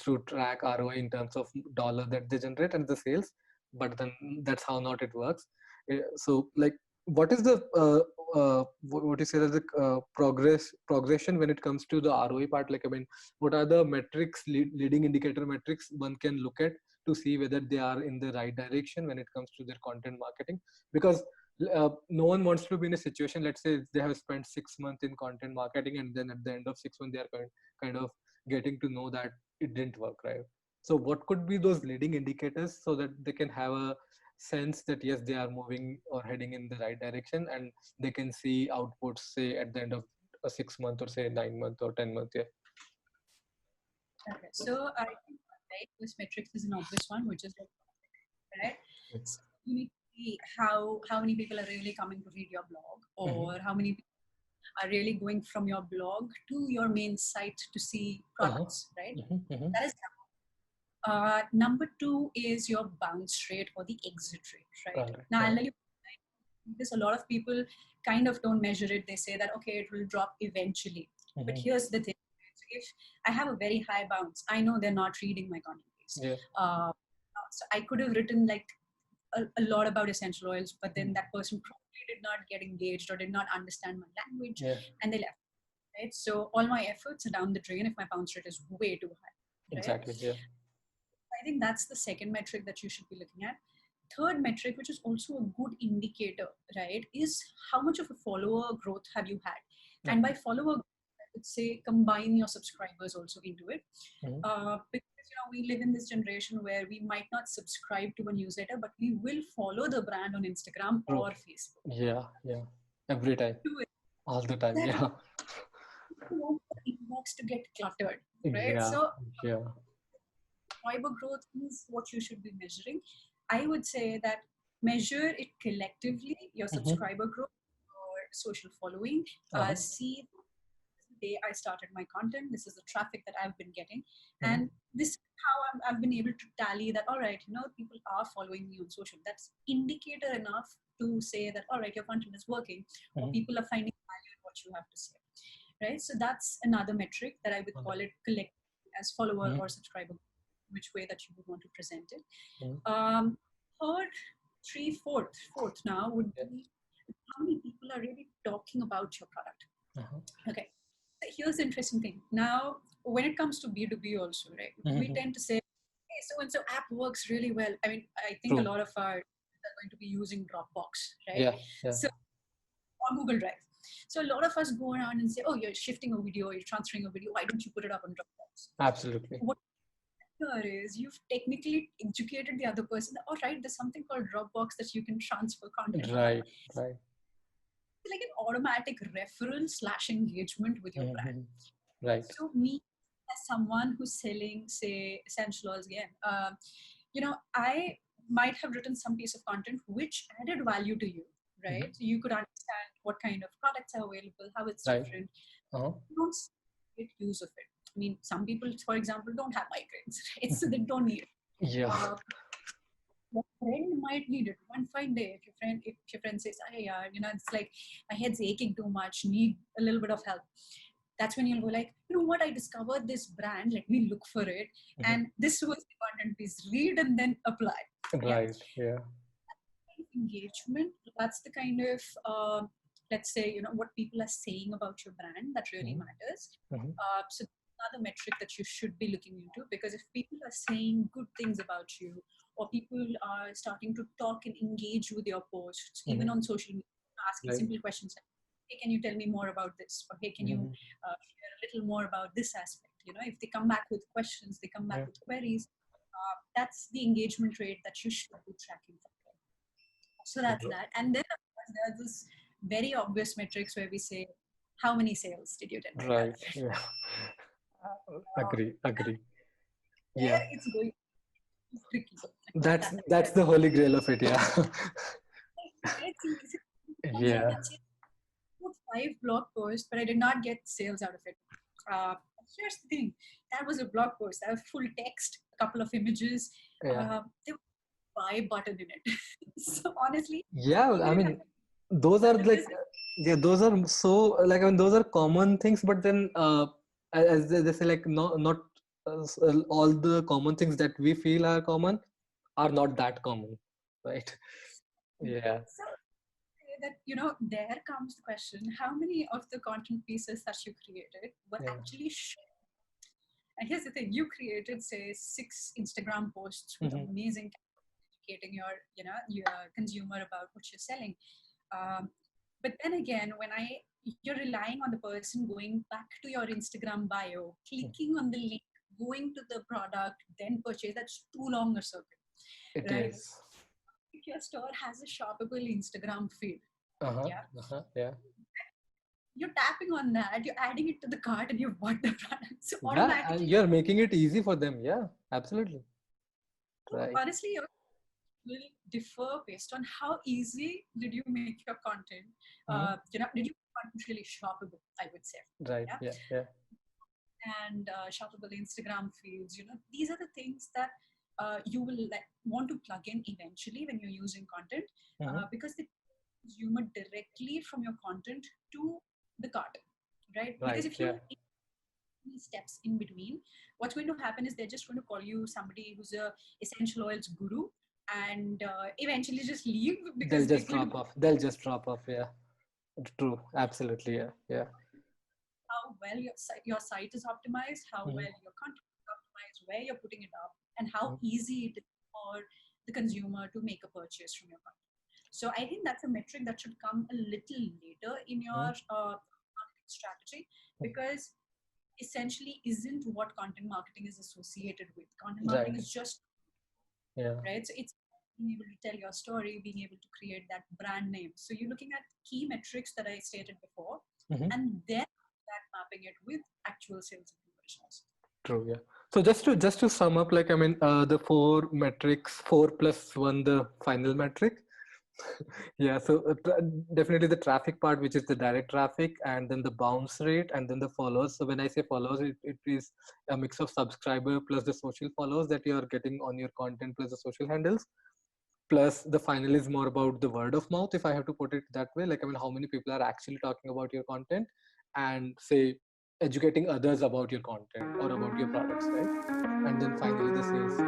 to track ROI in terms of dollar that they generate and the sales, but then that's how not it works. So like, what is the what you say as the progression when it comes to the ROI part? Like, I mean, what are the metrics, leading indicator metrics one can look at to see whether they are in the right direction when it comes to their content marketing? Because no one wants to be in a situation, let's say they have spent 6 months in content marketing, and then at the end of 6 months they are kind of getting to know that it didn't work, right? So what could be those leading indicators so that they can have a sense that yes, they are moving or heading in the right direction, and they can see outputs, say at the end of a 6 month, or say 9 month or 10 months? Yeah. Okay, so I think this metrics is an obvious one, which is right. So you need to see how many people are really coming to read your blog, or how many people are really going from your blog to your main site to see products, right? That is number two is your bounce rate or the exit rate, right? Now, I'll tell you, because a lot of people kind of don't measure it. They say that, okay, it will drop eventually. But here's the thing. If I have a very high bounce, I know they're not reading my content base. So I could have written like a lot about essential oils, but then that person probably did not get engaged or did not understand my language, and they left. Right? So all my efforts are down the drain if my bounce rate is way too high. Right? Exactly. Yeah. I think that's the second metric that you should be looking at. Third metric, which is also a good indicator, right, is how much of a follower growth have you had? And by follower, I would say combine your subscribers also into it. Because we live in this generation where we might not subscribe to a newsletter, but we will follow the brand on Instagram or Facebook. Yeah. Every time. All the time. Yeah. You want the inbox to get cluttered, right? So subscriber growth is what you should be measuring. I would say that measure it collectively, your subscriber growth or social following. See the day I started my content, this is the traffic that I've been getting. And this is how I've been able to tally that, all right, people are following me on social. That's indicator enough to say that, all right, your content is working, or people are finding value in what you have to say. Right? So that's another metric that I would call it collect as follower or subscriber, which way that you would want to present it. Third, fourth now would be how many people are really talking about your product. Okay. Here's the interesting thing. Now, when it comes to B2B also, right, we tend to say, hey, so-and-so app works really well. I mean, I think a lot of our are going to be using Dropbox, right? So, or Google Drive. So a lot of us go around and say, oh, you're shifting a video, you're transferring a video. Why don't you put it up on Dropbox? Absolutely. What is you've technically educated the other person. All right, there's something called Dropbox that you can transfer content. Right. It's like an automatic referral / engagement with your brand. Right. So me, as someone who's selling, say, essential oils again, I might have written some piece of content which added value to you. Right? So you could understand what kind of products are available, how it's different. You don't get use of it. I mean, some people, for example, don't have migraines, right? So they don't need it. Your friend might need it one fine day. If your friend says, hey, it's like my head's aching too much, need a little bit of help. That's when you'll go like, you know what, I discovered this brand, let me look for it. And this was the content piece, read and then apply. Right, yeah. Engagement, that's the kind of let's say what people are saying about your brand that really matters. So another metric that you should be looking into, because if people are saying good things about you, or people are starting to talk and engage with your posts, even on social media, asking simple questions like, hey, can you tell me more about this, or hey, can you share a little more about this aspect? If they come back with questions, they come back with queries, that's the engagement rate that you should be tracking. So that's that. And then of course, there are this very obvious metrics where we say, how many sales did you generate? Right. Yeah. Agree. Yeah. It's going tricky. That's the holy grail of it. Yeah. Yeah. I put 5 blog posts, but I did not get sales out of it. Here's the thing. That was a blog post. I have full text, a couple of images. There was a buy button in it. So honestly. Yeah, I mean, those are like, those are so like, I mean, those are common things, but then as they say, like, not all the common things that we feel are common are not that common, right? Yeah. So that, there comes the question: how many of the content pieces that you created were Yeah. actually shared? And here's the thing: you created, say, 6 Instagram posts with Mm-hmm. amazing educating your consumer about what you're selling. Um, but then again, you're relying on the person going back to your Instagram bio, clicking on the link, going to the product, then purchase. That's too long a circuit, It right? is. If your store has a shoppable Instagram feed, Uh-huh. yeah, Uh-huh. Yeah. you're tapping on that, you're adding it to the cart, and you've bought the product. So Yeah, and automatically, you're making it easy for them. Yeah, absolutely. Right. honestly, your will differ based on how easy did you make your content. Mm-hmm. Did you make content really shoppable? I would say, Right. yeah, Yeah. Yeah. and shoppable Instagram feeds. These are the things that you will want to plug in eventually when you're using content, Mm-hmm. because they consumer directly from your content to the cart, right? Because Right. if Yeah. you steps in between, what's going to happen is they're just going to call you somebody who's a essential oils guru, and eventually just leave They'll because they're just going to drop off. They'll just drop off. Yeah. True. Absolutely. Yeah. Yeah. how well your site is optimized, how Mm-hmm. well your content is optimized, where you're putting it up, and how Mm-hmm. easy it is for the consumer to make a purchase from your content. So I think that's a metric that should come a little later in your marketing strategy, because essentially isn't what content marketing is associated with. Content marketing Right. is just Yeah. right. So it's being able to tell your story, being able to create that brand name. So you're looking at key metrics that I stated before, Mm-hmm. and then that mapping it with actual sales and conversions. True. Yeah. So just to sum up, like I mean, the four metrics, 4+1, the final metric. Yeah, so definitely the traffic part, which is the direct traffic, and then the bounce rate, and then the followers. So when I say followers, it is a mix of subscriber plus the social followers that you are getting on your content plus the social handles. Plus the final is more about the word of mouth, if I have to put it that way. Like I mean, how many people are actually talking about your content and say educating others about your content or about your products, right? And then finally the sales.